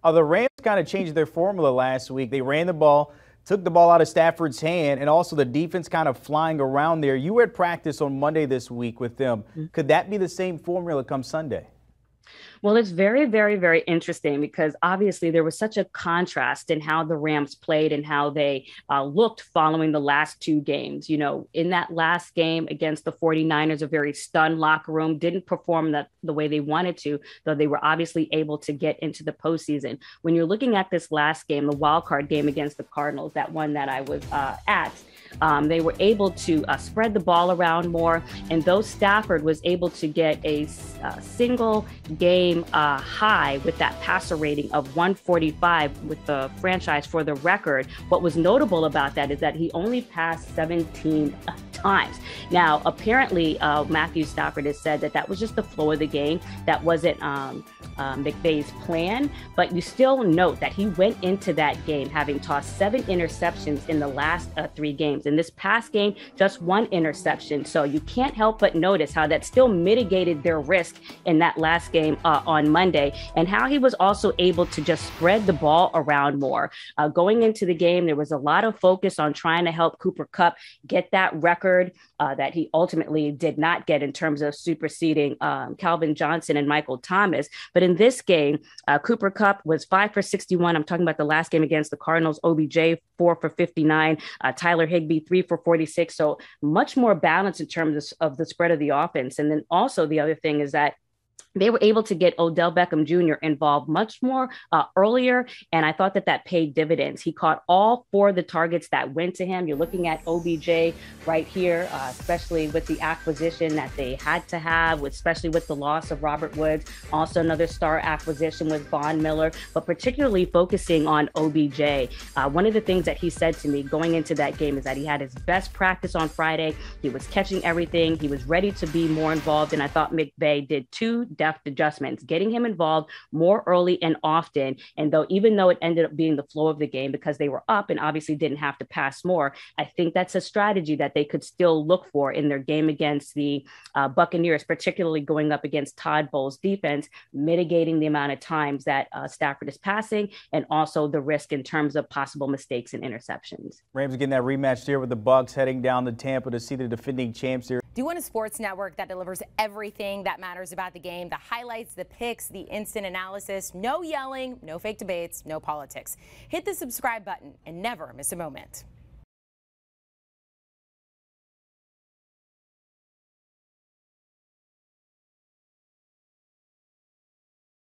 The Rams kind of changed their formula last week. They ran the ball, took the ball out of Stafford's hand, and also the defense kind of flying around there. You were at practice on Monday this week with them. Could that be the same formula come Sunday? Well, it's very, very, very interesting because obviously there was such a contrast in how the Rams played and how they looked following the last two games. You know, in that last game against the 49ers, a very stunned locker room, didn't perform the way they wanted to, though they were obviously able to get into the postseason. When you're looking at this last game, the wild card game against the Cardinals, that one that I was at, they were able to spread the ball around more. And though Stafford was able to get a single game high with that passer rating of 145 with the franchise for the record, what was notable about that is that he only passed 17 times. Now, apparently, Matthew Stafford has said that was just the flow of the game. That wasn't McVay's plan, but you still note that he went into that game having tossed 7 interceptions in the last 3 games. In this past game, just 1 interception. So you can't help but notice how that still mitigated their risk in that last game on Monday, and how he was also able to just spread the ball around more. Going into the game, there was a lot of focus on trying to help Cooper Kupp get that record that he ultimately did not get in terms of superseding Calvin Johnson and Michael Thomas. But in this game, Cooper Kupp was 5 for 61. I'm talking about the last game against the Cardinals. OBJ 4 for 59. Tyler Higbee 3 for 46. So much more balance in terms of the spread of the offense. And then also the other thing is that they were able to get Odell Beckham Jr. involved much more earlier, and I thought that paid dividends. He caught all 4 of the targets that went to him. You're looking at OBJ right here, especially with the acquisition that they had to have, especially with the loss of Robert Woods. Also, another star acquisition was Von Miller, but particularly focusing on OBJ. One of the things that he said to me going into that game is that he had his best practice on Friday. He was catching everything. He was ready to be more involved, and I thought McVay did 2 deft adjustments, getting him involved more early and often. And even though it ended up being the flow of the game because they were up and obviously didn't have to pass more, I think that's a strategy that they could still look for in their game against the Buccaneers, particularly going up against Todd Bowles' defense, mitigating the amount of times that Stafford is passing and also the risk in terms of possible mistakes and interceptions. Rams getting that rematch here with the Bucs, heading down to Tampa to see the defending champs here. Do you want a sports network that delivers everything that matters about the game? The highlights, the picks, the instant analysis, no yelling, no fake debates, no politics. Hit the subscribe button and never miss a moment.